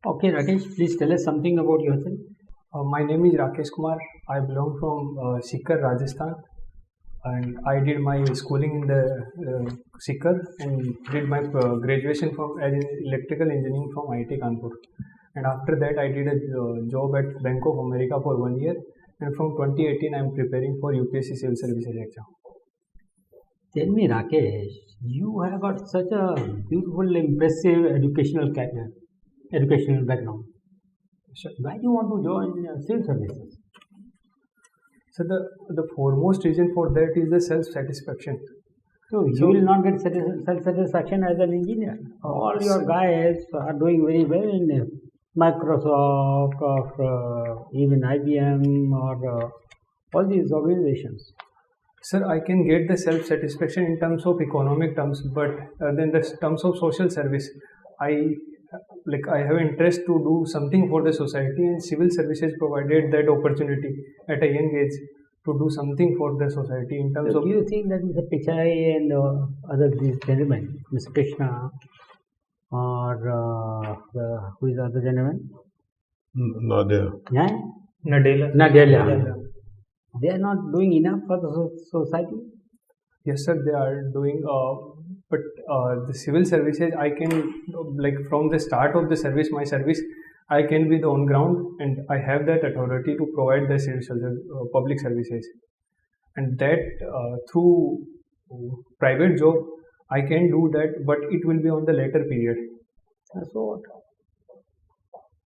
Okay, Rakesh, please tell us something about yourself. My name is Rakesh Kumar. I belong from Sikar, Rajasthan, and I did my schooling in the Sikar and did my graduation from as electrical engineering from IIT Kanpur. And after that, I did a job at Bank of America for 1 year. And from 2018, I am preparing for UPSC Civil Services exam. Tell me, Rakesh, you have got such a beautiful, impressive educational background. Sure. Why do you want to join civil services? So the foremost reason for that is the self-satisfaction. So you will not get self-satisfaction as an engineer. All your guys are doing very well in Microsoft or even IBM or all these organizations. Sir, I can get the self-satisfaction in terms of economic terms, but then the terms of social service, I have interest to do something for the society, and civil services provided that opportunity at a young age to do something for the society in terms So of. do you think that Mr. Pichai and other these gentlemen, Mr. Krishna or who is the other gentleman? Nadia. Yeah? Nadella. They are not doing enough for the society? Yes, sir, they are doing, but the civil services, I can, from the start of the service, my service, I can be the on ground and I have that authority to provide the public services. And that through private job, I can do that, but it will be on the later period. So what?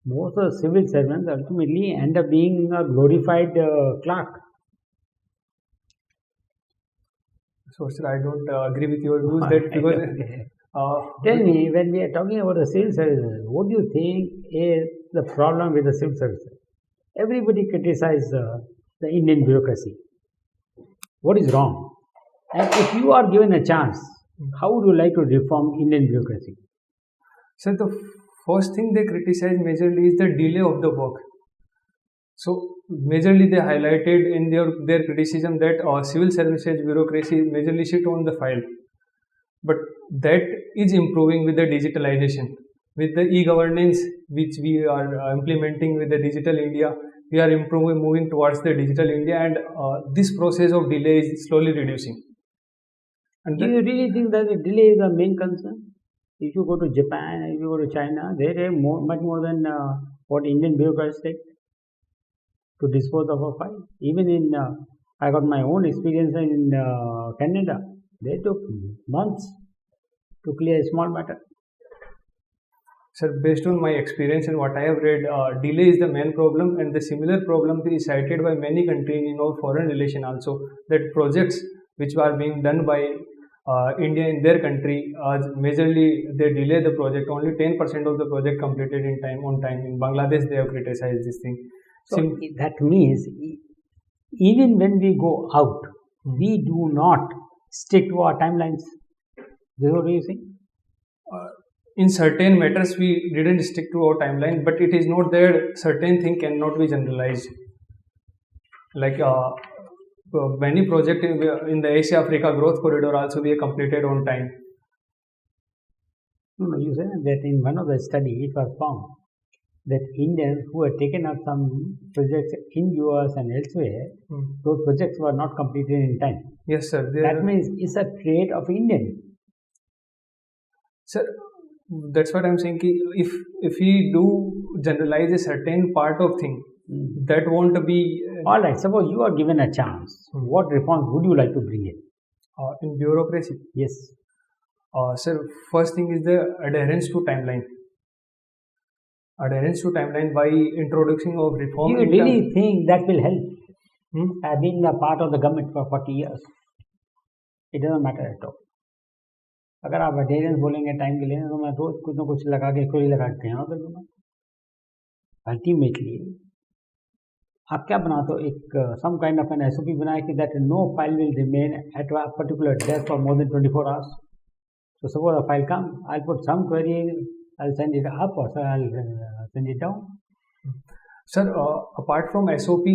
Most of the civil servants ultimately end up being a glorified clerk. So, sir, I don't agree with your views Tell me, when we are talking about the civil services, what do you think is the problem with the civil services? Everybody criticizes the Indian bureaucracy. What is wrong? And if you are given a chance, how would you like to reform Indian bureaucracy? Sir, the first thing they criticize majorly is the delay of the work. So, majorly they highlighted in their criticism that civil services bureaucracy majorly sit on the file. But that is improving with the digitalization. With the e-governance which we are implementing with the Digital India, we are moving towards the Digital India, and this process of delay is slowly reducing. And do you really think that the delay is the main concern? If you go to Japan, if you go to China, they have much more than what Indian bureaucrats take to dispose of a file. Even in, I got my own experience in Canada. They took months to clear a small matter. Sir, based on my experience and what I have read, delay is the main problem, and the similar problem is cited by many countries in our foreign relation also, that projects which are being done by India in their country, majorly they delay the project. Only 10% of the project completed on time. In Bangladesh, they have criticized this thing. So that means even when we go out, we do not stick to our timelines. This is what you think? In certain matters, we didn't stick to our timeline, but it is not that certain thing cannot be generalized. Many projects in the Asia-Africa Growth Corridor also we completed on time. No, you said that in one of the study it was found that Indians who had taken up some projects in US and elsewhere, those projects were not completed in time. Yes, sir. That means it's a trait of Indian. Sir, that's what I'm saying. If we do generalize a certain part of thing, that won't be. All right. Suppose you are given a chance. What reforms would you like to bring in bureaucracy? Yes. Sir, first thing is the adherence to timeline. Adherence to timeline by introducing of reform. Do you really think that will help? I've been a part of the government for 40 years. It doesn't matter at all. अगर आप adherence बोलेंगे time के लिए तो मैं रोज कुछ ना कुछ लगा के कोई लगा के यहाँ कर दूंगा. अल्टीमेटली आप क्या बनाते हो, एक some kind of an SOP बनाए कि that no file will remain at a particular desk for more than 24 hours. So suppose a file comes, I'll put some query, I'll send it up, or I'll send it down. Sir, apart from SOP,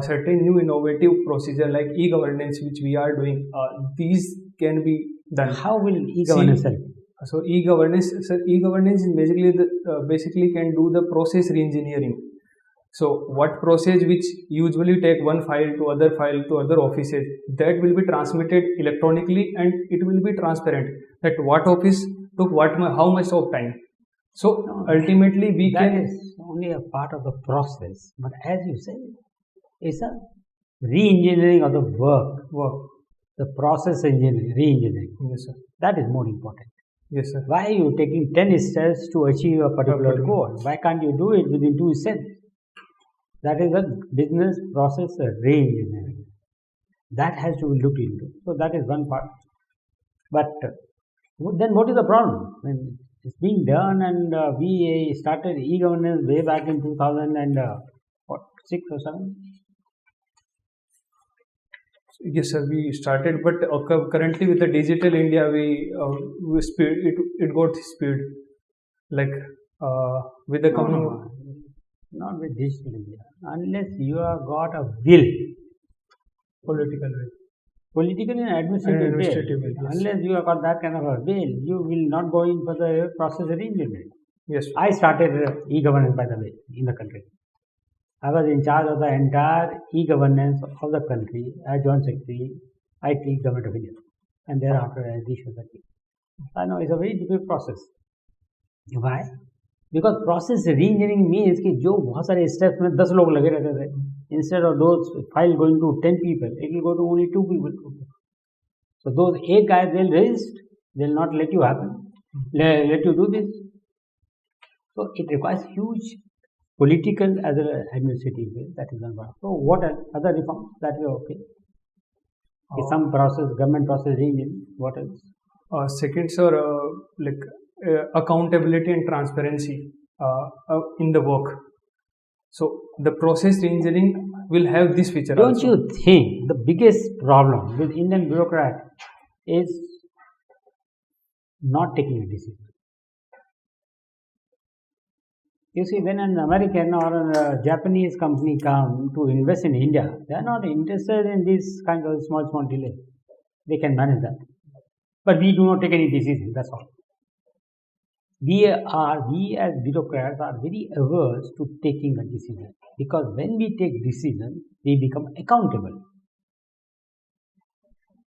certain new innovative procedure like e-governance which we are doing, these can be done. How will e-governance help? So e-governance, sir, e-governance is basically can do the process re-engineering. So what process which usually take one file to other offices, that will be transmitted electronically and it will be transparent that what office took how much of time. So No, ultimately we that can is only a part of the process. But as you said, it's a re-engineering of the work, the process engineering, re-engineering. yes sir, That is more important. yes sir, Why are you taking 10 steps to achieve a particular goal? Why can't you do it within 2 steps? That is a business process re-engineering. That has to be looked into. So that is one part. But then what is the problem? When it's being done and we started e-governance way back in 2006 or 7? yes sir, we started, but currently with the digital India, we speed it got speed like with the coming. No, not with digital India. Unless you have got a will, Political way. political and administrative, Administrative will, yes. Unless you have got that kind of a will, you will not go in for the process re-engineering. Yes. I started e-governance, by the way, in the country. I was in charge of the entire e-governance of the country as Joint Secretary, IT Government of India, and thereafter as Issue Secretary. I know it's a very difficult process. Why? Because process re-engineering means कि जो बहुत सारे steps में 10 लोग लगे रहते थे, instead of those file going to 10 people, it will go to only 2 people. So those 8 guys they'll resist, they'll not let you happen, let you do this. So it requires huge political as well as administrative will. That is one part. So what else? Other reforms that is okay. Some process, government process re-engineering. What else? Second, sir, like accountability and transparency in the work. So the process re-engineering will have this feature. Don't also. you think the biggest problem with Indian bureaucrat is not taking a decision? You see, when an American or a Japanese company come to invest in India, they are not interested in these kinds of small delays. They can manage that. But we do not take any decision, that's all. We as bureaucrats are very averse to taking a decision, because when we take decision, we become accountable.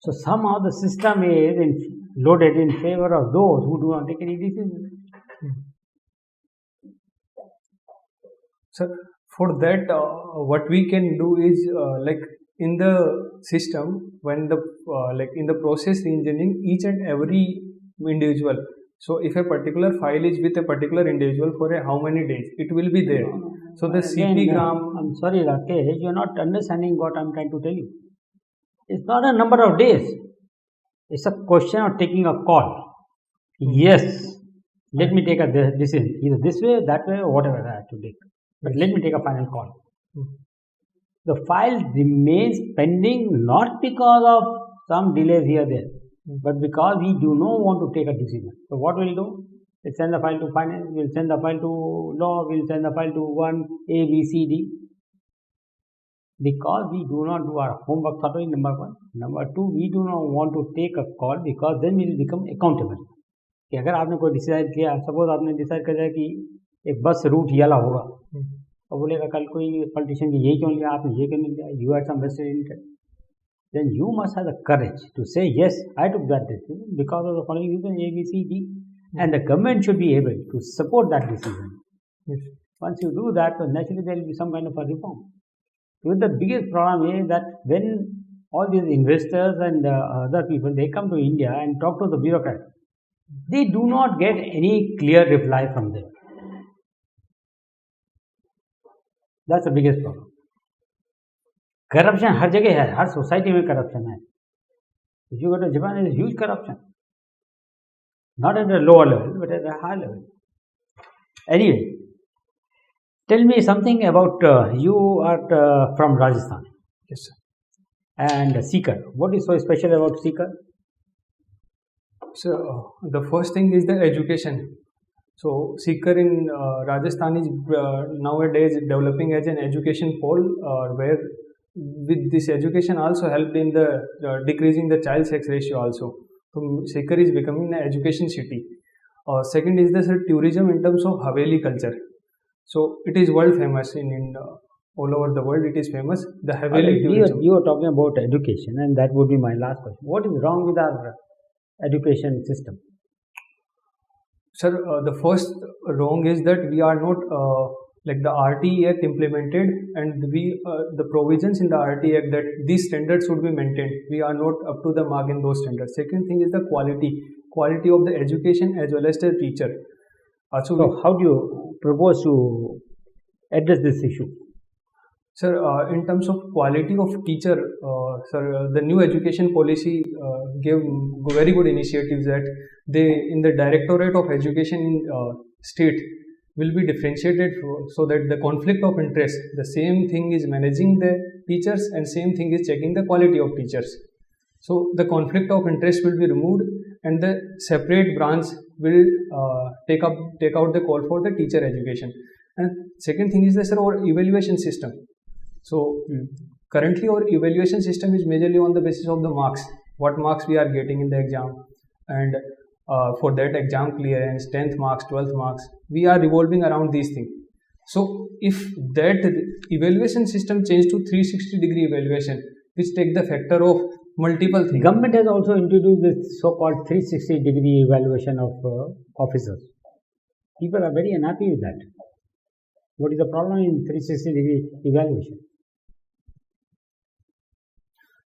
So somehow the system is loaded in favor of those who do not take any decision. So for that, what we can do is like in the system, when the like in the process engineering, each and every individual. So if a particular file is with a particular individual for how many days, it will be there. So the CP gram. I'm sorry, Rakesh, you're not understanding what I'm trying to tell you. It's not a number of days. It's a question of taking a call. Yes, let me take a decision, either this way, that way, or whatever I have to take. But let me take a final call. The file remains pending not because of some delays here or there, but because we do not want to take a decision. So what we'll do? We'll send the file to finance, we'll send the file to law, we'll send the file to 1, A, B, C, D. Because we do not do our homework thoroughly, number 1. Number 2, we do not want to take a call because then we will become accountable. कि अगर आपने कोई decide किया, suppose आपने decide कर दिया कि एक बस रूट ये वाला होगा, और बोलेगा कल कोई पॉलिटिशियन की यही क्यों लिया, आपने ये क्यों नहीं लिया, you had some vested interest, then you must have the courage to say yes, I took that decision because of the following reason A, B, C, D, and the government should be able to support that decision. Yes. Once you do that, then naturally there will be some kind of a reform. So the biggest problem is that when all these investors and other people, they come to India and talk to the bureaucrats, they do not get any clear reply from them. That's the biggest problem. Corruption हर जगह है, हर society में corruption है. If you go to Japan, there is huge corruption. Not at a lower level, but at a high level. Anyway, tell me something about you are from Rajasthan. Yes, sir. And Seeker. What is so special about Seeker? So the first thing is the education. So Seeker in Rajasthan is nowadays developing as an education pole, where with this education also helped in the decreasing the child sex ratio also. So Seeker is becoming an education city. Second is the sir, tourism in terms of Haveli culture. So it is world famous in all over the world. It is famous. The Haveli tourism. You are talking about education, and that would be my last question. What is wrong with our education system? Sir, the first wrong is that we are not like the RT Act implemented, and the provisions in the RT Act that these standards should be maintained. We are not up to the mark in those standards. Second thing is the quality of the education as well as the teacher. So how do you propose to address this issue? Sir, in terms of quality of teacher, sir, the new education policy gave very good initiatives that they in the Directorate of Education in state will be differentiated so that the conflict of interest, the same thing is managing the teachers and same thing is checking the quality of teachers. So the conflict of interest will be removed and the separate branch will take out the call for the teacher education. And second thing is the sir, our evaluation system. So currently our evaluation system is majorly on the basis of the marks, what marks we are getting in the exam, and for that exam clearance, 10th marks, 12th marks, we are revolving around these things. So if that evaluation system changed to 360-degree evaluation, which take the factor of multiple things. Government has also introduced this so-called 360-degree evaluation of officers. People are very unhappy with that. What is the problem in 360-degree evaluation?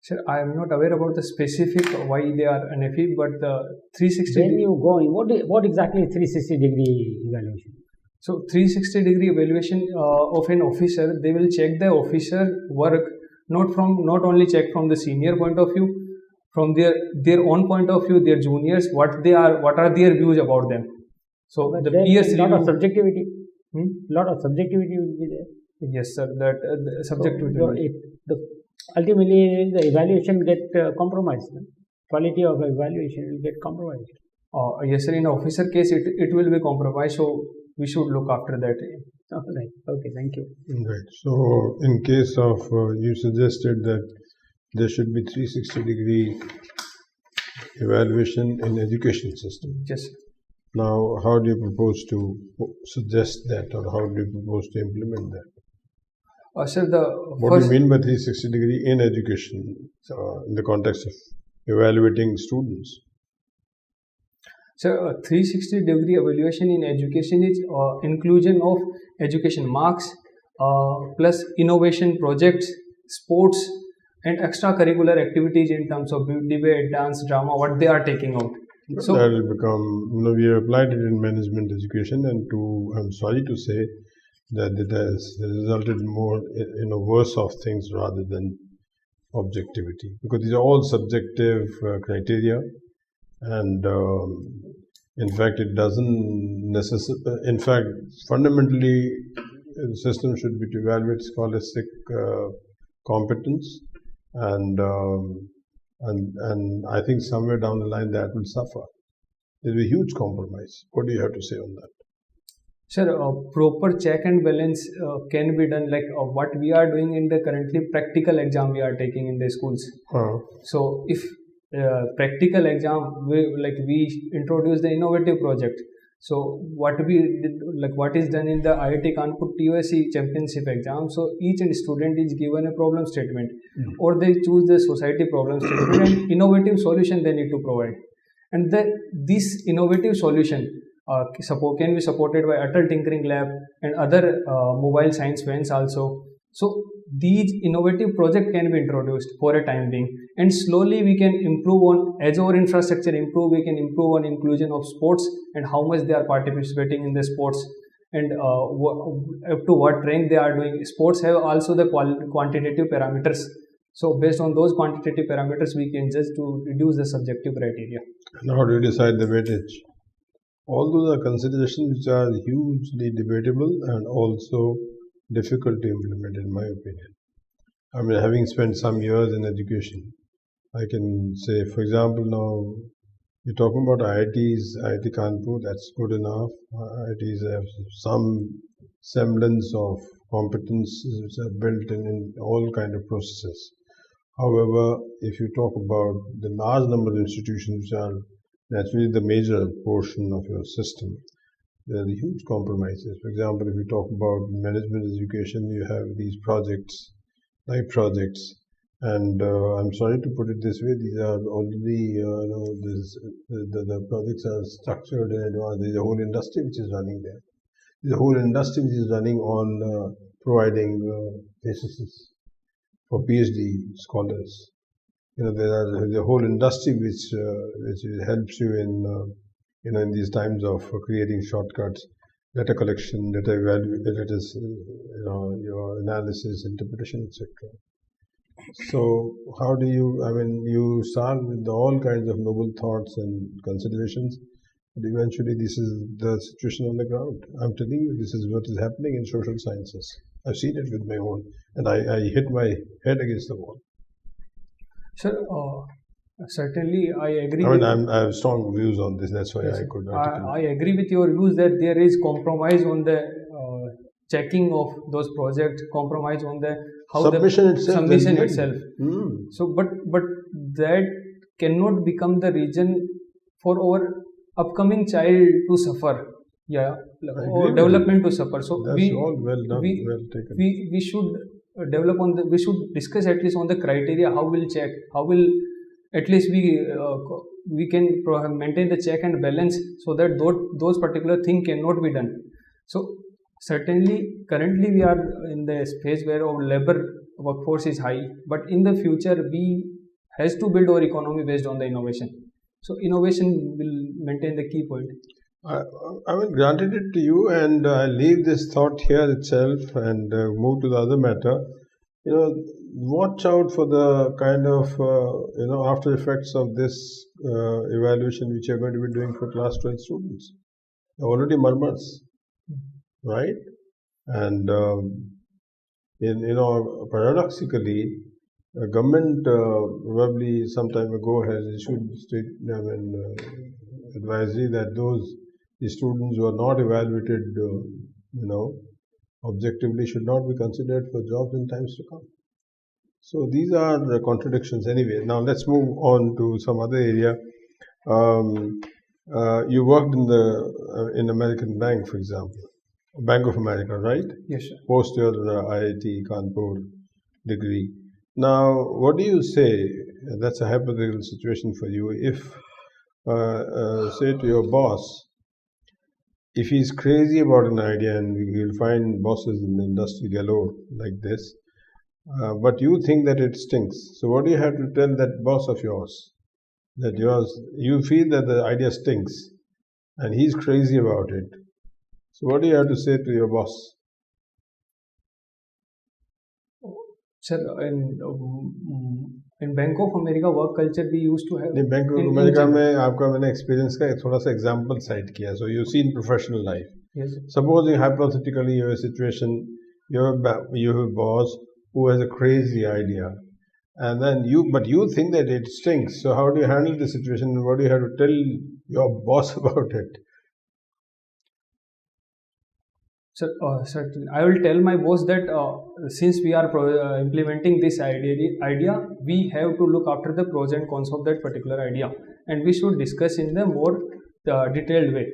Sir, I am not aware about the specific why they are unhappy, but the 360. When you go in, what exactly is 360-degree evaluation? So 360-degree evaluation of an officer, they will check the officer work not only check from the senior point of view, from their own point of view, their juniors, what are their views about them. So but the peers lot of subjectivity. Lot of subjectivity will be there. Yes, sir. That subjectivity. So ultimately, the evaluation get compromised. No? Quality of evaluation will get compromised. Yes, sir. In officer case, it will be compromised. So we should look after that. All right. Okay. Thank you. Right. So in case of you suggested that there should be 360-degree evaluation in education system. Yes. Now, how do you propose to suggest that, or how do you propose to implement that? Sir, what do you mean by 360-degree in education in the context of evaluating students? So, 360-degree evaluation in education is inclusion of education marks plus innovation projects, sports, and extracurricular activities in terms of debate, dance, drama, what they are taking out. So that will become, we have applied it in management education, and I'm sorry to say that it has resulted more in a worse of things rather than objectivity, because these are all subjective criteria, and in fact it doesn't necessarily, in fact fundamentally the system should be to evaluate scholastic competence, and I think somewhere down the line that will suffer. There will be a huge compromise. What do you have to say on that? Sir, proper check and balance can be done, like what we are doing in the currently practical exam we are taking in the schools. So if practical exam, we introduce the innovative project. So what is done in the IIT Kanpur TUSC championship exam, so each student is given a problem statement, or they choose the society problem statement and innovative solution they need to provide. And this innovative solution can be supported by Atal Tinkering Lab and other mobile science vans also. So these innovative projects can be introduced for a time being, and slowly we can improve on, as our infrastructure improve, we can improve on inclusion of sports and how much they are participating in the sports, and up to what rank they are doing. Sports have also the quantitative parameters. So based on those quantitative parameters, we can just to reduce the subjective criteria. And how do you decide the weightage? All those are considerations which are hugely debatable and also difficult to implement, in my opinion. I mean, having spent some years in education, I can say, for example, now you're talking about IITs, IIT Kanpur, that's good enough. IITs have some semblance of competence which are built in all kind of processes. However, if you talk about the large number of institutions which are naturally the major portion of your system, there are huge compromises. For example, if you talk about management education, you have these projects, live projects, and I'm sorry to put it this way, these are already, the projects are structured in advance. There's a whole industry which is running there. There's a whole industry which is running on providing theses for PhD scholars. There's a whole industry which helps you in these times of creating shortcuts, data collection, data your analysis, interpretation, etc. So how do you? I mean, you start with all kinds of noble thoughts and considerations, but eventually this is the situation on the ground. I'm telling you, this is what is happening in social sciences. I've seen it with my own, and I hit my head against the wall. Sir, certainly I agree. I have strong views on this. That's why I could. I agree with your views that there is compromise on the checking of those projects, compromise on the submission itself. So, but that cannot become the reason for our upcoming child to suffer. Or development to suffer. So that's all well done, well taken. We should develop on we should discuss at least on the criteria, how we'll check, how will at least we can maintain the check and balance so that those particular thing cannot be done. So certainly currently we are in the space where our labor workforce is high, but in the future we has to build our economy based on the innovation. So innovation will maintain the key point. I mean, granted it to you, and I leave this thought here itself and move to the other matter. Watch out for the kind of after effects of this evaluation which you're going to be doing for class 12 students. Already murmurs, right? And paradoxically, government probably some time ago has issued advisory that the students who are not evaluated, objectively should not be considered for jobs in times to come. So these are the contradictions anyway. Now let's move on to some other area. You worked in American Bank, for example, Bank of America, right? Yes, sir. Post your IIT Kanpur degree. Now, what do you say? That's a hypothetical situation for you. If say to your boss, if he's crazy about an idea, and you'll find bosses in the industry galore like this, but you think that it stinks. So what do you have to tell that boss of yours? That you feel that the idea stinks, and he's crazy about it. So what do you have to say to your boss? Sir, in Bank of America work culture we used to have. In Bank of America में आपका मैंने experience का थोड़ा सा example cite किया. So you've seen professional life. Yes. Supposing hypothetically you have a situation, you have a boss who has a crazy idea, and then you think that it stinks. So how do you handle the situation, and what do you have to tell your boss about it? Sir, certainly. I will tell my boss that since we are implementing this idea, we have to look after the pros and cons of that particular idea, and we should discuss in the more detailed way.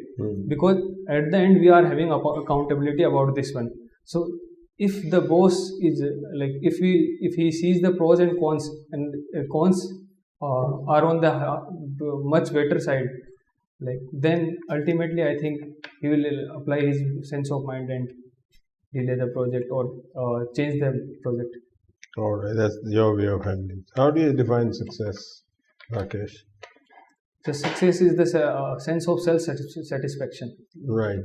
Because at the end we are having accountability about this one. So if the boss is if he sees the pros and cons, and cons are on the much better side, then ultimately I think he will apply his sense of mind and delay the project or change the project. All right, that's your way of handling. How do you define success, Rakesh? The success is the sense of self-satisfaction. Right.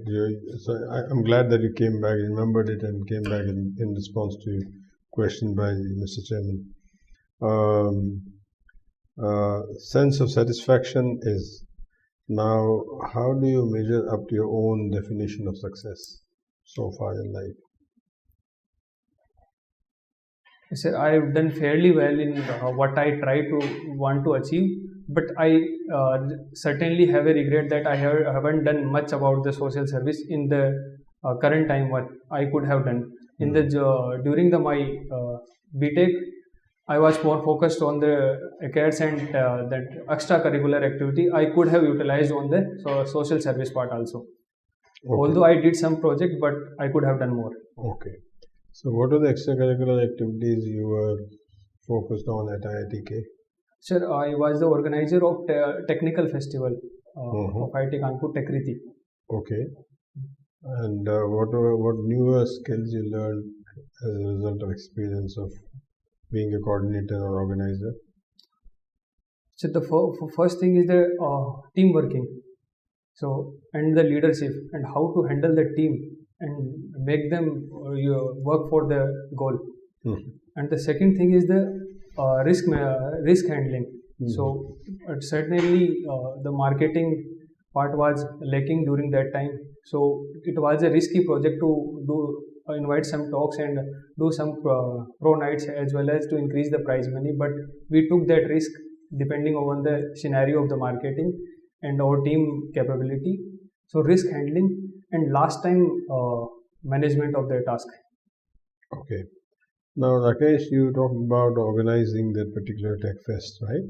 So I'm glad that you came back, remembered it, and came back in response to your question by Mr. Chairman. Sense of satisfaction is. Now, how do you measure up to your own definition of success so far in life? Sir, I have done fairly well in what I want to achieve, but I certainly have a regret that I haven't done much about the social service in the current time. What I could have done in the during my BTech, I was more focused on the acads and that extracurricular activity I could have utilized on the social service part also. Okay. Although I did some project, but I could have done more. Okay. So, what are the extracurricular activities you were focused on at IITK? Sir, I was the organizer of technical festival Mhm. of IIT Kanpur Tekriti. Okay. And what newer skills you learned as a result of experience of being a coordinator or organizer? So the first thing is the team working. So and the leadership and how to handle the team and make them work for the goal. Mhm. And the second thing is the risk handling. So certainly the marketing part was lacking during that time. So it was a risky project to do invite some talks and do some pro nights as well as to increase the prize money. But we took that risk depending on the scenario of the marketing and our team capability. So risk handling and last time management of the task. Okay. Now, Rakesh, you talked about organizing that particular Tech Fest, right?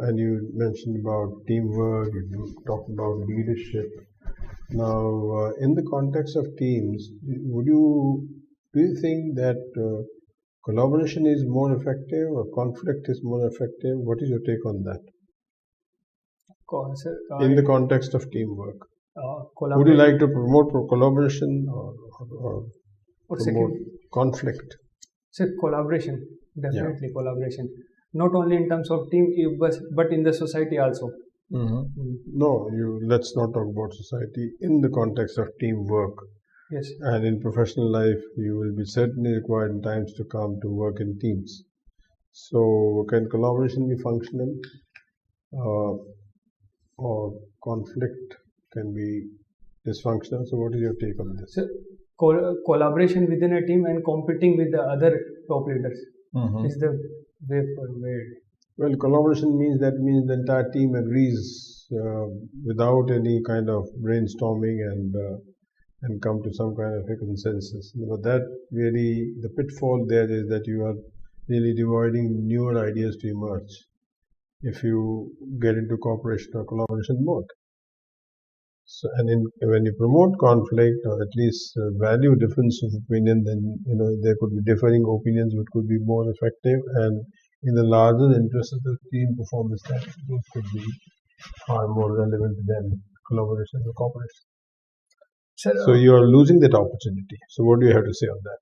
And you mentioned about teamwork, you talked about leadership. Now, in the context of teams, do you think that collaboration is more effective or conflict is more effective? What is your take on that? Sir, In the context of teamwork, would you collaborate. like to promote collaboration or Or promote second, conflict? sir, collaboration, definitely collaboration. Not only in terms of team, but in the society also. No, let's not talk about society in the context of teamwork. Yes. And in professional life, you will be certainly required in times to come to work in teams. So, can collaboration be functional, or conflict can be dysfunctional? So, what is your take on this? So collaboration within a team and competing with the other top leaders is the way forward. Well, collaboration means the entire team agrees without any kind of brainstorming and come to some kind of a consensus. But that really, the pitfall there is that you are really avoiding newer ideas to emerge if you get into cooperation or collaboration mode. So, and when you promote conflict or at least value difference of opinion, then there could be differing opinions which could be more effective, and in the larger interest of the team performance, that those could be far more relevant than collaboration or cooperation. Sir, So you are losing that opportunity. So what do you have to say on that?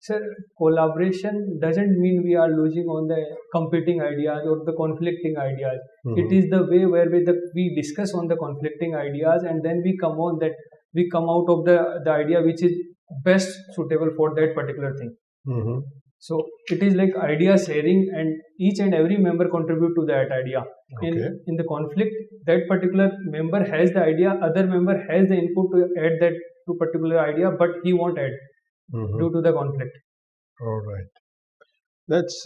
Sir, collaboration doesn't mean we are losing on the competing ideas or the conflicting ideas. It is the way where we discuss on the conflicting ideas and then we come out of the idea which is best suitable for that particular thing. So it is like idea sharing and each and every member contribute to that idea. Okay. In the conflict, that particular member has the idea, other member has the input to add that to particular idea, but he won't add due to the conflict. All right. Let's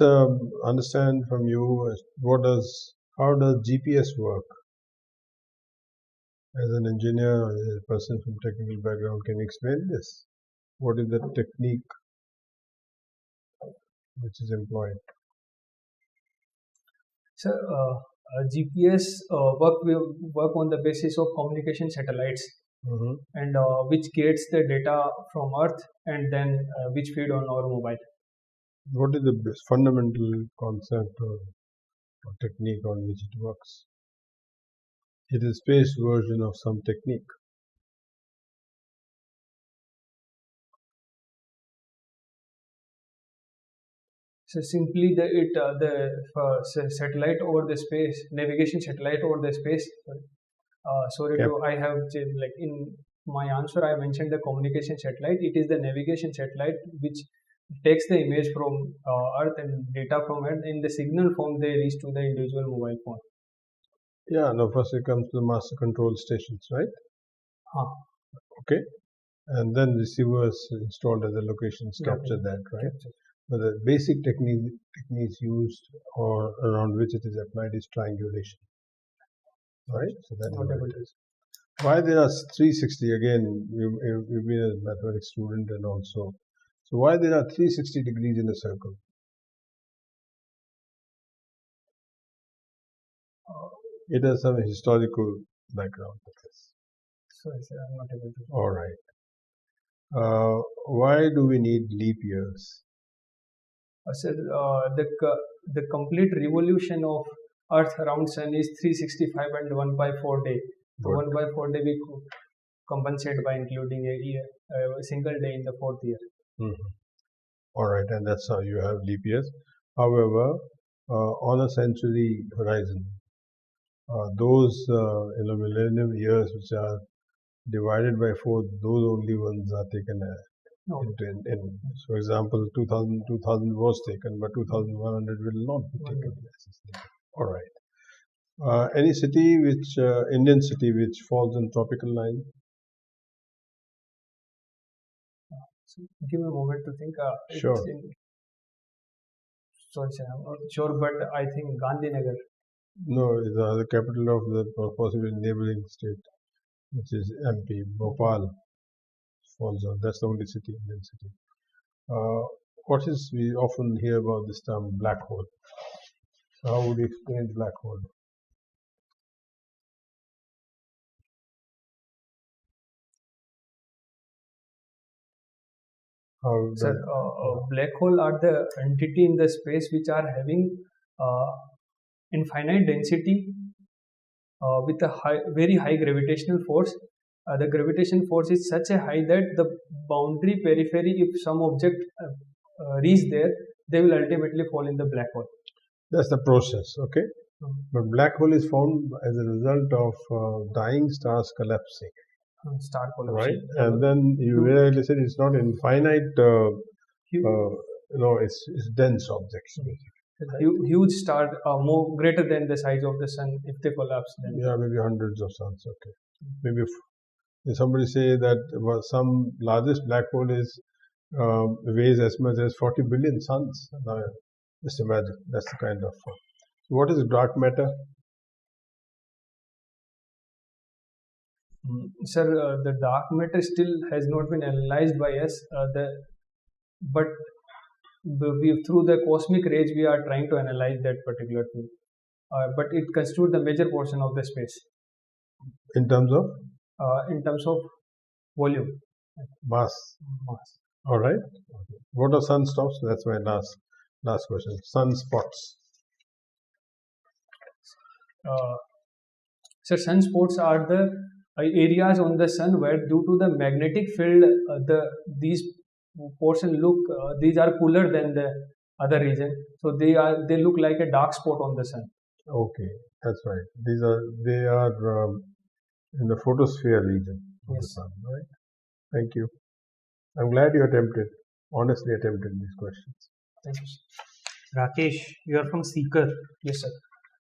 understand from you how does GPS work? As an engineer or a person from technical background, can you explain this? What is the technique which is employed? So, GPS work on the basis of communication satellites, and which gets the data from Earth and then which feed on our mobile. What is the fundamental concept or technique on which it works? It is space version of some technique. So simply the satellite over the space, navigation satellite over the space. I have like in my answer I mentioned the communication satellite. It is the navigation satellite which takes the image from Earth and data from Earth in the signal form they reach to the individual mobile phone. Yeah, now first it comes to the master control stations, right? Okay. And then receivers installed at the locations capture that, right? But the basic techniques used or around which it is applied is triangulation, right? So that's what it is. Why there are 360? Again, you've been a mathematics student and also. So why there are 360 degrees in a circle? It has some historical background to this. Sorry, sir, I'm not able to. All right. Why do we need leap years? Sir, the complete revolution of Earth around Sun is 365 and 1 by 4 day. So Good. 1 by 4 day we compensate by including a single day in the fourth year. Mhm. All right, and that's how you have leap years. However, on a century horizon, those millennium years which are divided by 4, those only ones are taken No, in. So, for example, 2000 was taken, but 2100 will not be taken. All right. Any city which Indian city which falls in tropical line? so give me a moment to think. Sure. Sorry, sir, I'm not sure, but I think Gandhinagar. No, the capital of the possibly neighboring state, which is MP, Bhopal, falls on. That's the only city, Indian city. What is we often hear about this term black hole? How would you explain black hole? How Sir, does- black hole are the entity in the space which are having infinite density with a very high gravitational force. The gravitation force is such a high that the boundary periphery, if some object reach there, they will ultimately fall in the black hole. That's the process, okay? But black hole is formed as a result of dying stars collapsing, Star collapse. right? And then you realize that it's not infinite, it's dense objects. Huge star, more greater than the size of the sun. If they collapse, then Yeah, maybe hundreds of suns, okay. Maybe if somebody say that some largest black hole is weighs as much as 40 billion suns. Now, just imagine, that's the kind of. What is dark matter? Sir, the dark matter still has not been analyzed by us. But through the cosmic rays we are trying to analyze that particular thing. But it constitutes the major portion of the space In terms of volume. mass. All right. What are sunspots? That's my last question. Sunspots. So sunspots are the areas on the sun where, due to the magnetic field, these portion these are cooler than the other region, so they look like a dark spot on the sun. Okay, that's right. They are in the photosphere region of the Yes. sun, right? Thank you. I'm glad you honestly attempted these questions. Thank you. Rakesh, you are from Seeker. Yes, sir.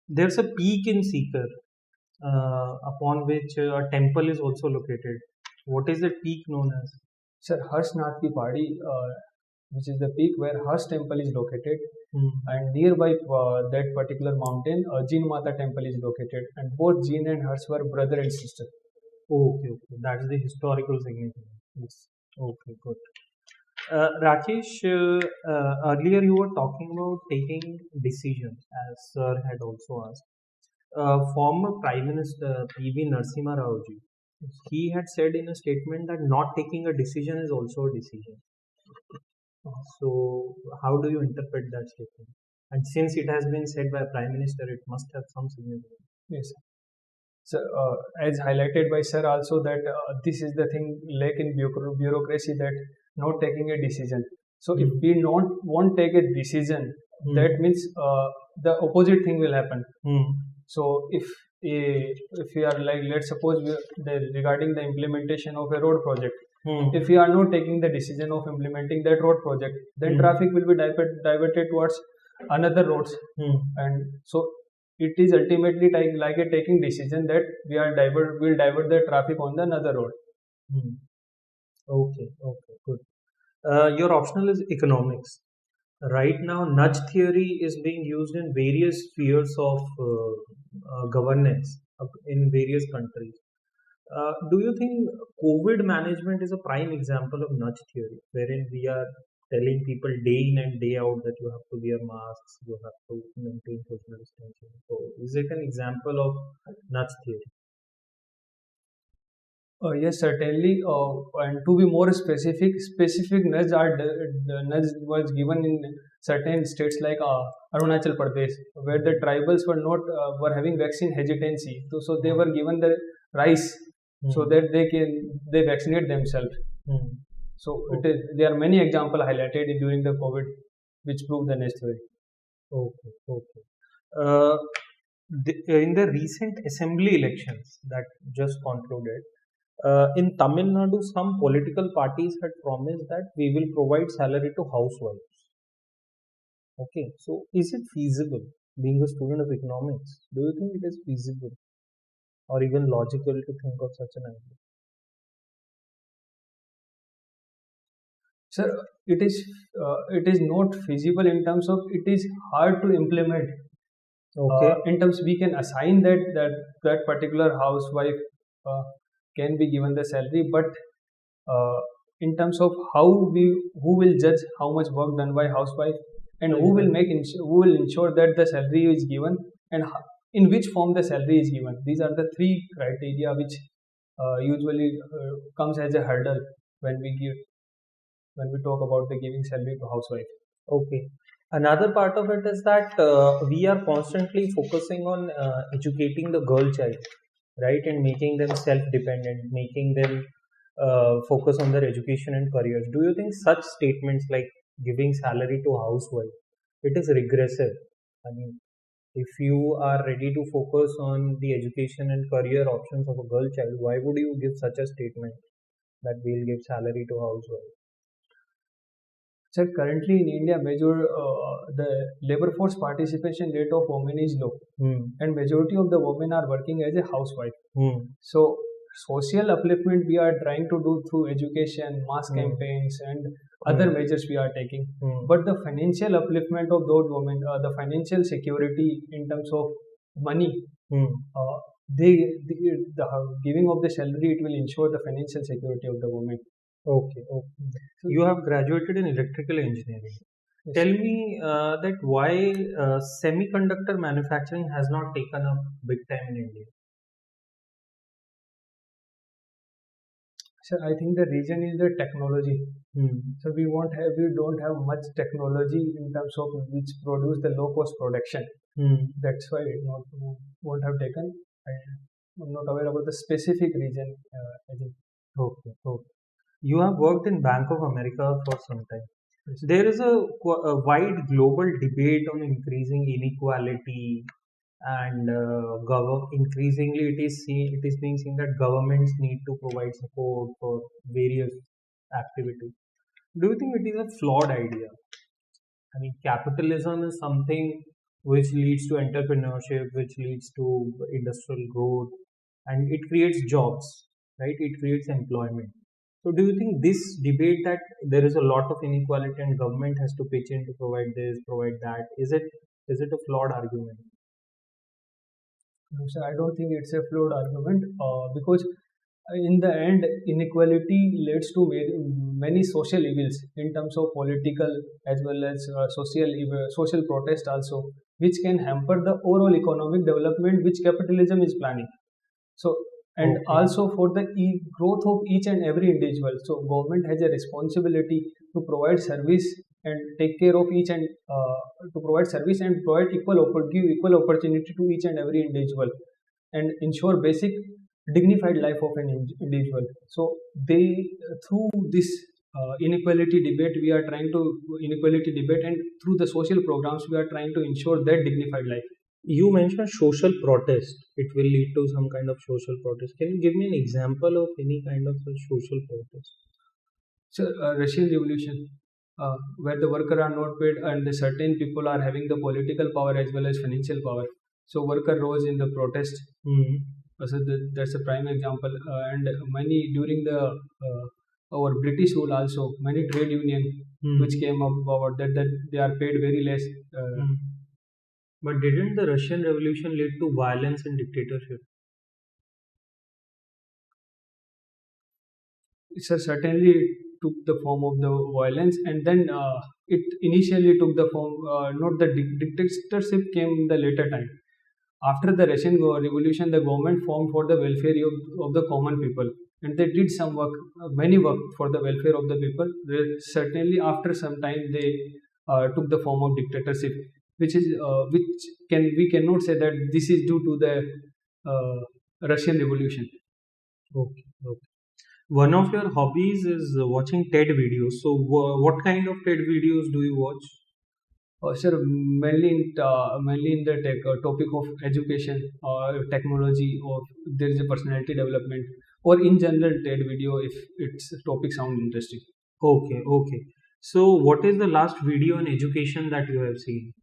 There's a peak in Seeker upon which a temple is also located. What is that peak known as? Sir, Harshnath ki Pahadi, which is the peak where Harsh temple is located, and nearby that particular mountain, Jin Mata temple is located, and both Jin and Harsh were brother and sister. Okay. That's the historical significance. Yes. Okay, good. Rakesh, earlier you were talking about taking decisions, as Sir had also asked. Former Prime Minister P.V. Narasimha Rao ji, he had said in a statement that not taking a decision is also a decision. So, how do you interpret that statement? And since it has been said by Prime Minister, it must have some significance. Yes. So, as highlighted by Sir also, that this is the thing lack in bureaucracy, that not taking a decision. So, if we won't take a decision, that means the opposite thing will happen. So, if we are like, let's suppose regarding the implementation of a road project, if we are not taking the decision of implementing that road project, then traffic will be diverted towards another roads, and so it is ultimately like a taking decision that will divert the traffic on the another road. Okay, good. Your optional is economics. Right now, nudge theory is being used in various spheres of governance in various countries. Do you think COVID management is a prime example of nudge theory, wherein we are telling people day in and day out that you have to wear masks, you have to maintain social distancing. So, is it an example of nudge theory? Yes, certainly. And to be more specific, the nudge was given in certain states like Arunachal Pradesh, where the tribals were having vaccine hesitancy. So they were given the rice so that they vaccinate themselves. So there are many examples highlighted during the COVID which prove the next way. Okay. In the recent assembly elections that just concluded, in Tamil Nadu, some political parties had promised that we will provide salary to housewives. Okay, so is it feasible? Being a student of economics, do you think it is feasible or even logical to think of such an idea? Sir, it is not feasible in terms of it is hard to implement. Okay. In terms we can assign that particular housewife can be given the salary, but in terms of who will judge how much work done by housewife, and who will ensure that the salary is given, and in which form the salary is given. These are the three criteria which usually comes as a hurdle when we talk about the giving salary to housewife. Okay. Another part of it is that we are constantly focusing on educating the girl child, right, and making them self-dependent, making them focus on their education and careers. Do you think such statements like giving salary to housewife, it is regressive? I mean, if you are ready to focus on the education and career options of a girl child, why would you give such a statement that we'll give salary to housewife? Sir, currently in India, the labor force participation rate of women is low, and majority of the women are working as a housewife. So, social upliftment we are trying to do through education, mass campaigns, and other measures we are taking. But the financial upliftment of those women, the financial security in terms of money, the giving of the salary, it will ensure the financial security of the women. Okay. So you have graduated in electrical engineering. Yes. Tell me that why semiconductor manufacturing has not taken up big time in India. Sir, I think the reason is the technology. So we don't have much technology in terms of which produce the low cost production. That's why it won't have taken. I'm not aware about the specific reason. I think. Okay. You have worked in Bank of America for some time. There is a wide global debate on increasing inequality, and increasingly it is being seen that governments need to provide support for various activities. Do you think it is a flawed idea? I mean, capitalism is something which leads to entrepreneurship, which leads to industrial growth, and it creates jobs, right? It creates employment. So, do you think this debate that there is a lot of inequality and government has to pitch in to provide this, provide that, is it a flawed argument? No, sir, I don't think it's a flawed argument because in the end, inequality leads to many social evils in terms of political as well as social protest also, which can hamper the overall economic development which capitalism is planning. So, and also for the growth of each and every individual. So, government has a responsibility to provide service and take care of each and to provide service and provide give equal opportunity to each and every individual, and ensure basic dignified life of an individual. So through this inequality debate and through the social programs we are trying to ensure that dignified life. You mentioned social protest. It will lead to some kind of social protest. Can you give me an example of any kind of such social protest? So, Russian Revolution, where the workers are not paid and the certain people are having the political power as well as financial power. So, worker rose in the protest. So that's a prime example. And many during the our British rule also, many trade union which came up about that they are paid very less. But didn't the Russian Revolution lead to violence and dictatorship? So certainly took the form of the violence, and then it initially took the form, not the dictatorship came in the later time. After the Russian Revolution, the government formed for the welfare of the common people, and they did some work, many work for the welfare of the people. Certainly, after some time, they took the form of dictatorship, which is we cannot say that this is due to the Russian Revolution. Okay. Okay. One of your hobbies is watching TED videos. So, what kind of TED videos do you watch? Sir, mainly in the topic of education or technology, or there is a personality development, or in general TED video if its topic sound interesting. Okay. Okay. So, what is the last video on education that you have seen?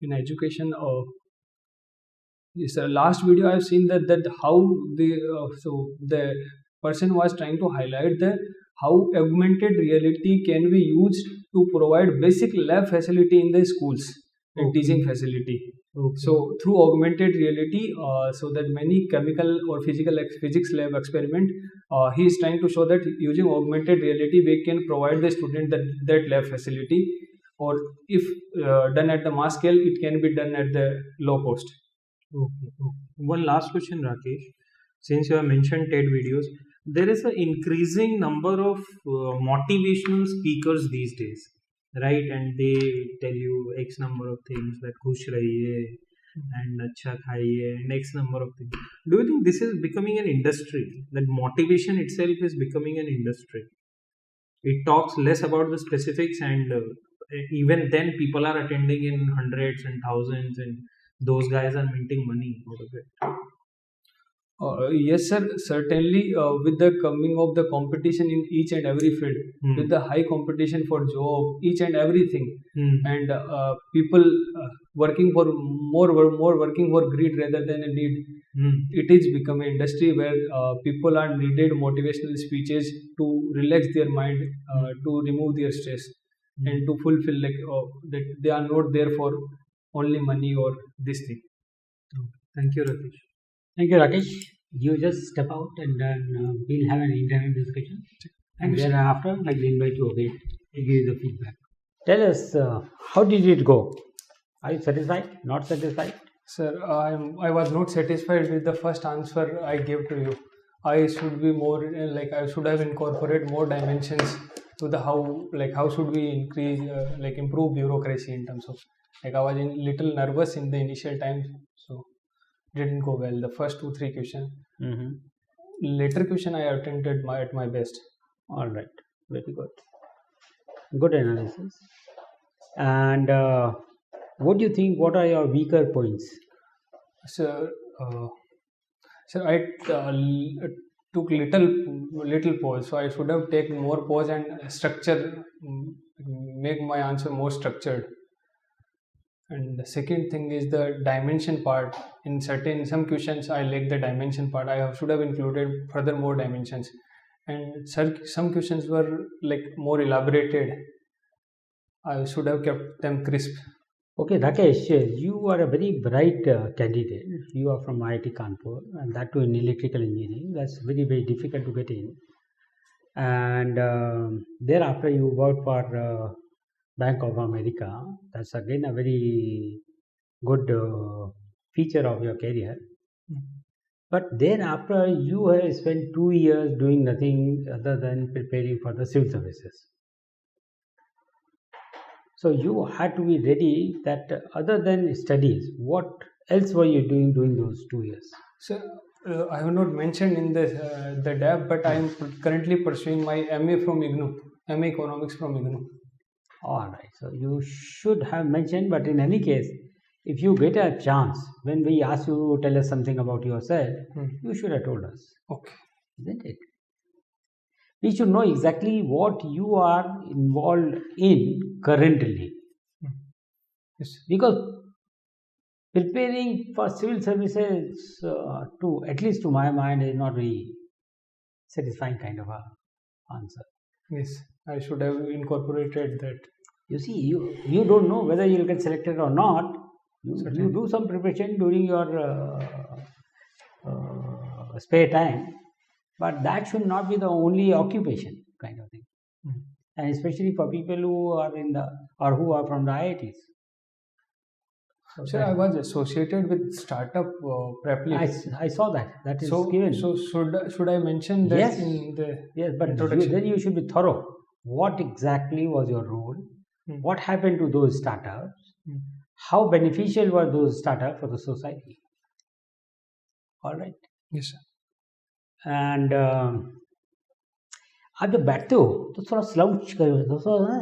In education, yes, sir, last video I have seen that how the person was trying to highlight the how augmented reality can be used to provide basic lab facility in the schools and Okay. teaching facility. Okay. So through augmented reality, so that many chemical or physics lab experiment, he is trying to show that using augmented reality we can provide the student that lab facility, or if done at the mass scale, it can be done at the low cost. Okay. Okay. One last question, Rakesh. Since you have mentioned TED videos, there is an increasing number of motivational speakers these days, right? And they tell you X number of things, that khush rahiye and acha khaiye and X number of things. Do you think this is becoming an industry? That motivation itself is becoming an industry. It talks less about the specifics, and even then, people are attending in hundreds and thousands, and those guys are minting money out of it. Yes, sir. Certainly, with the coming of the competition in each and every field, with the high competition for job, each and everything, and people working for more working for greed rather than a need, it is becoming an industry where people are needed motivational speeches to relax their mind, to remove their stress, and to fulfill that they are not there for only money or this thing. Thank you, Rakesh. Thank you, Rakesh. You just step out and then we'll have an internal discussion. And you, sir. thereafter, I will invite you again to give you the feedback. Tell us, how did it go? Are you satisfied? Not satisfied? Sir, I was not satisfied with the first answer I gave to you. I should be more I should have incorporated more dimensions to the how should we increase improve bureaucracy in terms of I was little nervous in the initial time, so didn't go well. The first 2-3 questions. Later question I attempted at my best. All right, very good. Good analysis. And what do you think? What are your weaker points? Sir, I took little pause, so I should have taken more pause and structure, make my answer more structured. And the second thing is the dimension part. In some questions, I lack the dimension part. I should have included further more dimensions. And some questions were more elaborated. I should have kept them crisp. Okay, Rakesh, you are a very bright candidate. You are from IIT Kanpur, and that too in electrical engineering. That's very, very difficult to get in. And thereafter, you worked for Bank of America. That's again a very good feature of your career. But thereafter, you have spent 2 years doing nothing other than preparing for the civil services. So you had to be ready that other than studies, what else were you doing during those 2 years? So I have not mentioned in the DAP, but I am currently pursuing my MA from IGNOU, MA Economics from IGNOU. All right. So you should have mentioned, but in any case, if you get a chance, when we ask you to tell us something about yourself, you should have told us. Okay. Isn't it? We should know exactly what you are involved in currently. Yes. Because preparing for civil services, at least to my mind, is not very satisfying kind of a answer. Yes, I should have incorporated that. You see, you don't know whether you'll get selected or not. You do some preparation during your spare time, but that should not be the only occupation kind of thing. And especially for people who are who are from the IITs. So Sir, I was associated with startup prep lead. I saw that. That is So, given. so should I mention that Yes. in the Yes, but introduction? then you should be thorough. What exactly was your role? What happened to those startups? How beneficial were those startups for the society? All right. Yes, sir. And आप जब बैठते हो तो थोड़ा slouch करो, थोड़ा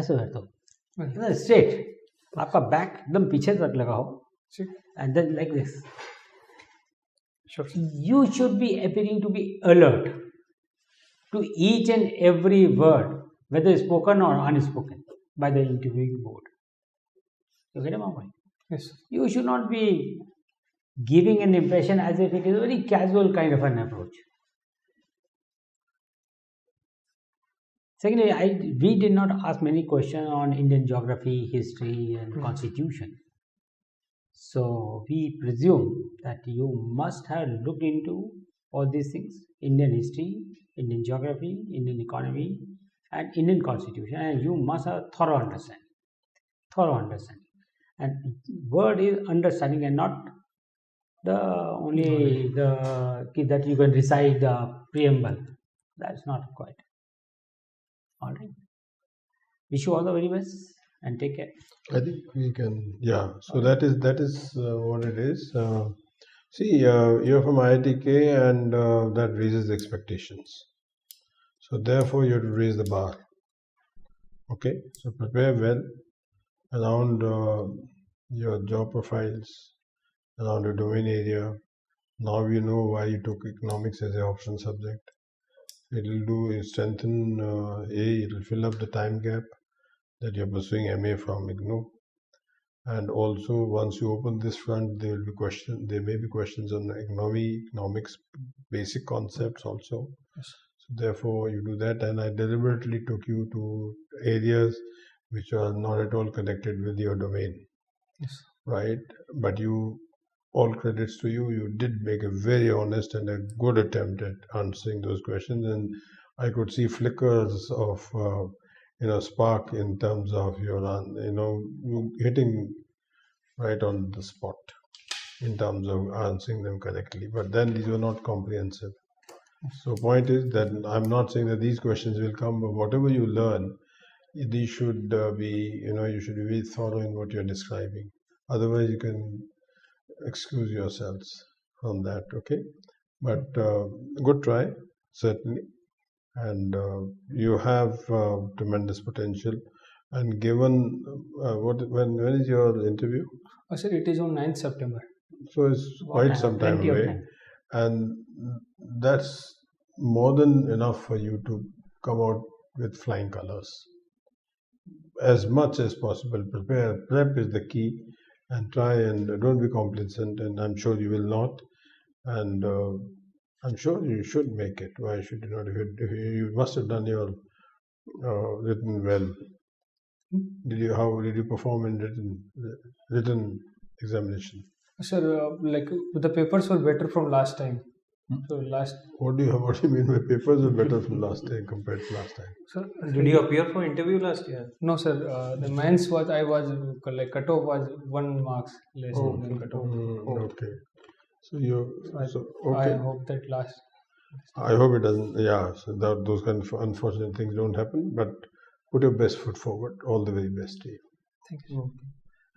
ऐसे बैठो, एकदम स्ट्रेट, आपका बैक एकदम पीछे तक लगा हो, and then like this. Sure. You should be appearing to be alert to each and every word, whether spoken or unspoken, by the interviewing board. You get my point? Yes. You should not be giving an impression as if it is a very casual kind of an approach. Secondly, we did not ask many questions on Indian geography, history, and constitution. So we presume that you must have looked into all these things: Indian history, Indian geography, Indian economy, and Indian constitution, and you must have thorough understanding. And word is understanding, and not that you can recite the preamble. That's not required. All right. Wish you all the very best and take care. I think we can, yeah. So that is what it is. See, you're from IITK, and that raises expectations. So therefore, you have to raise the bar. Okay. So prepare well around your job profiles, around your domain area. Now you know why you took economics as an option subject. It will do strengthen it will fill up the time gap that you're pursuing MA from IGNOU. And also, once you open this front, there may be questions on economics, basic concepts also. Yes. So therefore, you do that, and I deliberately took you to areas which are not at all connected with your domain. Yes. Right? But all credits to you. You did make a very honest and a good attempt at answering those questions, and I could see flickers of spark in terms of your hitting right on the spot in terms of answering them correctly. But then these were not comprehensive. So point is that I'm not saying that these questions will come, but whatever you learn, these should be you should be very thorough in what you're describing. Otherwise, you can excuse yourselves from that. Okay, but good try, certainly. And you have tremendous potential. And given when is your interview? Sir, it is on 9th September. So it's quite some time Plenty of away, time. and that's more than enough for you to come out with flying colors. As much as possible, prepare. Prep is the key, and try and don't be complacent. And I'm sure you will not. And I'm sure you should make it. Why should you not? If you must have done your written well. How did you perform in written examination? Sir, like the papers were better from last time. So What do you mean by papers were better from last time compared to last time? Sir, Did you appear for interview last year? no, sir. The mains cutoff was 1 marks less than cutoff. Okay. So I hope that last. I hope it doesn't. Yeah. So those kind of unfortunate things don't happen. But put your best foot forward. All the very best to you. Thank you.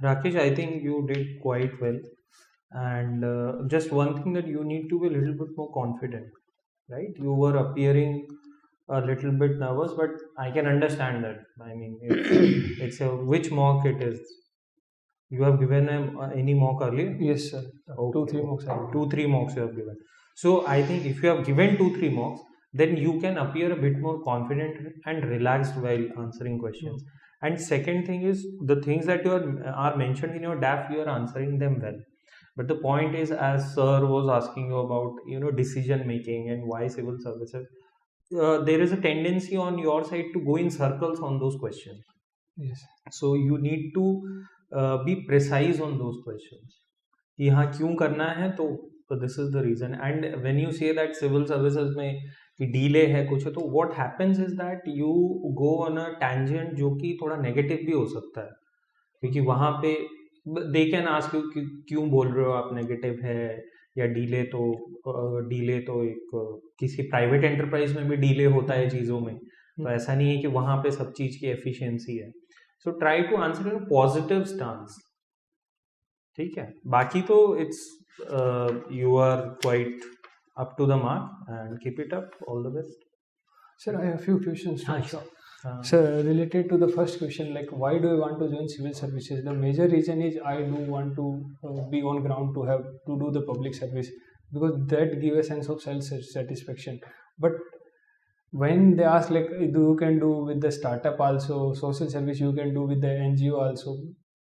Rakesh, I think you did quite well. And just one thing, that you need to be a little bit more confident, right? You were appearing a little bit nervous, but I can understand that. I mean, it's which mock it is? You have given any mock earlier? Yes, sir. Okay. 2-3 mocks. 2-3 mocks you have given. So I think if you have given 2-3 mocks, then you can appear a bit more confident and relaxed while answering questions. And second thing is, the things that you are mentioned in your DAF, you are answering them well. But the point is, as sir was asking you about decision making and why civil services, there is a tendency on your side to go in circles on those questions. Yes. So you need to be precise on those questions. कि हाँ क्यों करना है, तो so this is the reason. And when you say that civil services में कि delay है कुछ है, तो what happens is that you go on a tangent जो कि थोड़ा negative भी हो सकता है, क्योंकि वहाँ पे they can ask you कि क्यों बोल रहे हो आप negative है, या delay तो एक किसी private enterprise में भी delay होता है चीज़ों में, तो ऐसा नहीं है कि वहाँ पे सब चीज़ की efficiency है. So try to answer in a positive stance. ठीक है, बाकी तो it's you are quite up to the mark and keep it up. All the best. Sir, I have a few questions. Sure. Sir, related to the first question, like why do I want to join civil services? The major reason is I do want to be on ground to do the public service, because that gives a sense of self satisfaction. But when they ask like you can do with the startup also, social service you can do with the NGO also.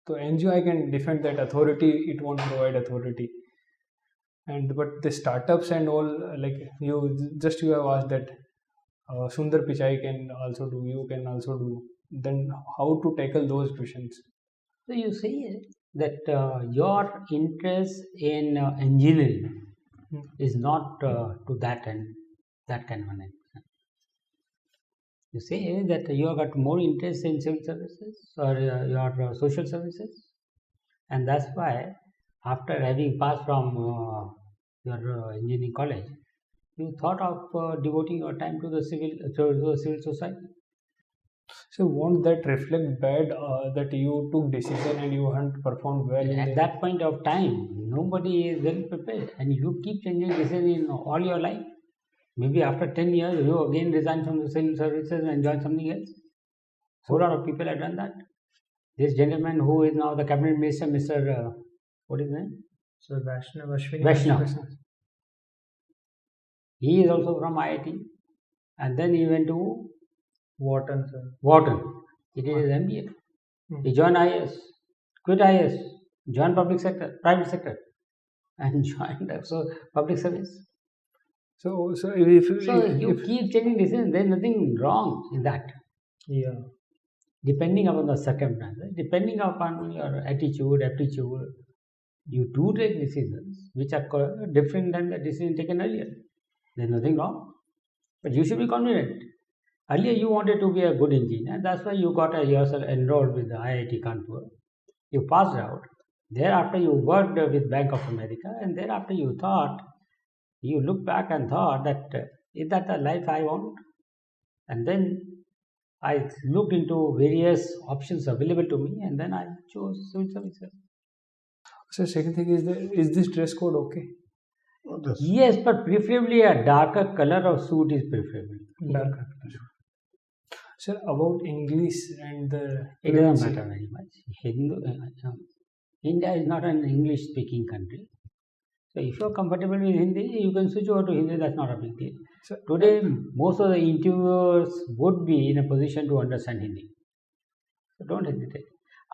So NGO I can defend that authority, it won't provide authority. And but the startups and all, like you have asked that Sundar Pichai can also do, you can also do. Then how to tackle those questions? So you say that your interest in engineering is not to that kind of an end. You say that you have got more interest in civil services or your social services, and that's why after having passed from your engineering college, you thought of devoting your time to the civil society. So won't that reflect bad that you took decision and you haven't performed well? At that point of time, nobody is well prepared, and you keep changing decision in all your life. Maybe after 10 years, you again resign from the civil services and join something else. So a lot of people have done that. This gentleman who is now the cabinet minister, Mr. What is his name? So Ashwini Vaishnav. He is also from IIT, and then he went to Wharton, sir. Wharton. He did his MBA. He joined IAS, quit IAS, joined private sector, and joined also public service. So you keep changing decisions. There is nothing wrong in that. Yeah. Depending upon the circumstances, depending upon your attitude, aptitude, you do take decisions which are different than the decision taken earlier. There is nothing wrong. But you should be confident. Earlier you wanted to be a good engineer. That's why you got yourself enrolled with the IIT Kanpur. You passed out. Thereafter you worked with Bank of America, and thereafter you look back and thought that is that the life I want? And then I looked into various options available to me, and then I chose civil services. So second thing is this dress code okay? Yes, but preferably a darker color of suit is preferable. Darker color. Sir, about English and the... It doesn't matter very much. India is not an English-speaking country. So if you are comfortable with Hindi, you can switch over to Hindi. That's not a big deal. So today, most of the interviewers would be in a position to understand Hindi. So don't hesitate.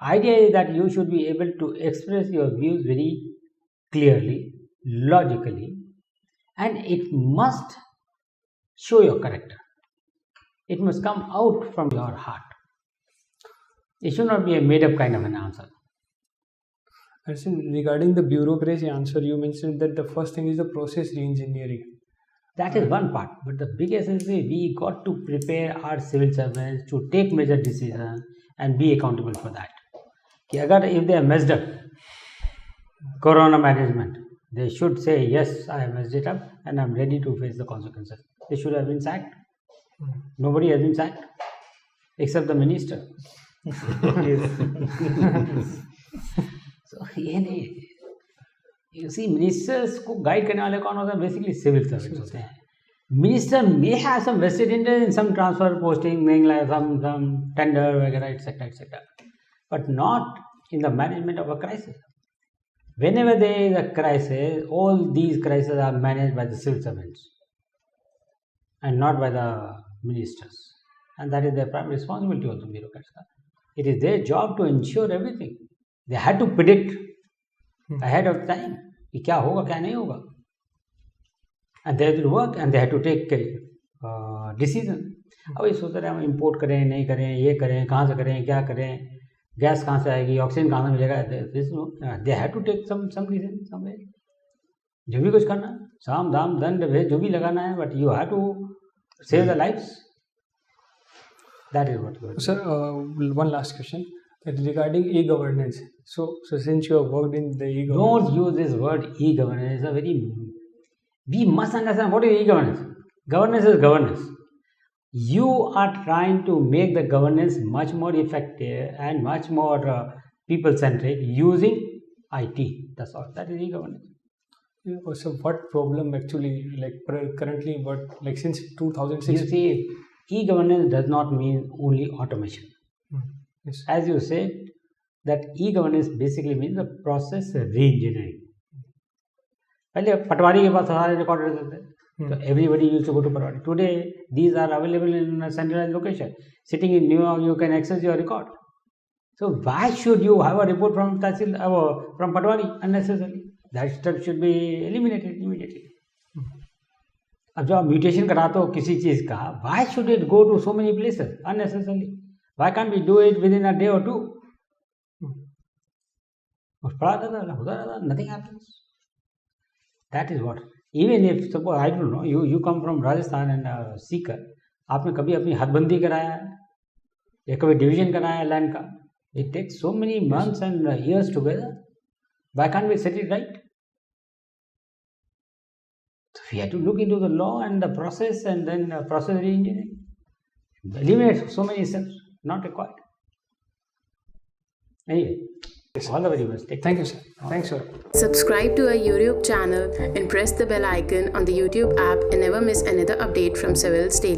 Idea is that you should be able to express your views very clearly, logically, and it must show your character. It must come out from your heart. It should not be a made-up kind of an answer. Regarding the bureaucracy answer, you mentioned that the first thing is the process re-engineering. That is one part, but the biggest is we got to prepare our civil servants to take major decisions and be accountable for that. If they are messed up, corona management, they should say, yes, I have messed it up and I am ready to face the consequences. They should have been sacked. Nobody has been sacked except the minister. So, you see, ministers को guide करने वाले कौन होता है? Basically, civil servants होते हैं. Minister may have some vested interest in some transfer posting, like some tender, वगैरह, etc., but not in the management of a crisis. Whenever there is a crisis, all these crises are managed by the civil servants and not by the ministers. And that is their prime responsibility also, bureaucrats. It is their job to ensure everything. They had to predict ahead of time कि क्या होगा क्या नहीं होगा, and they had to work and they had to take decision. अब ये सोच रहे हैं हम इम्पोर्ट करें नहीं करें, ये करें कहाँ से करें, क्या करें, गैस कहाँ से आएगी, ऑक्सीजन कहाँ से मिलेगा. They had to take some decision somewhere. जो भी कुछ करना है, साम दाम दंड भेद जो भी लगाना है, but you have to save the lives. That is what you are. Sir, one last question regarding e-governance. So since you have worked in the e-governance, Don't use this word e-governance. It's a very. We must understand what is e-governance. Governance is governance. You are trying to make the governance much more effective and much more people-centric using IT. That's all. That is e-governance. so what problem actually, like currently, what, like since You 2006? see, e-governance does not mean only automation. Yes. As you said, that e-governance basically means the process re-engineering. पहले पटवारी के पास सारे record रहते थे, तो everybody used to go to Patwari. Today, these are available in a centralized location. Sitting in New York, you can access your record. So why should you have a report from Tahsil, from Patwari unnecessarily? That step should be eliminated immediately. अब जब आप mutation कराते हो किसी चीज़ का, why should it go to so many places unnecessarily? Why can't we do it within a day or two? पढ़ा रहता है, होता रहता, nothing happens. That is what. Even if suppose I don't know, you come from Rajasthan and Seeker, आपने कभी अपनी हदबंदी कराया है या कभी डिवीजन कराया है लैंड का? It takes so many months and years together. Why can't we set it right? So we have to look into the law and the process and then process re-engineering. Eliminate so many steps not required. Anyway, all the very best. Take care. Thank you, sir. Thanks, sir. Subscribe to our YouTube channel and press the bell icon on the YouTube app and never miss another update from Civils Daily.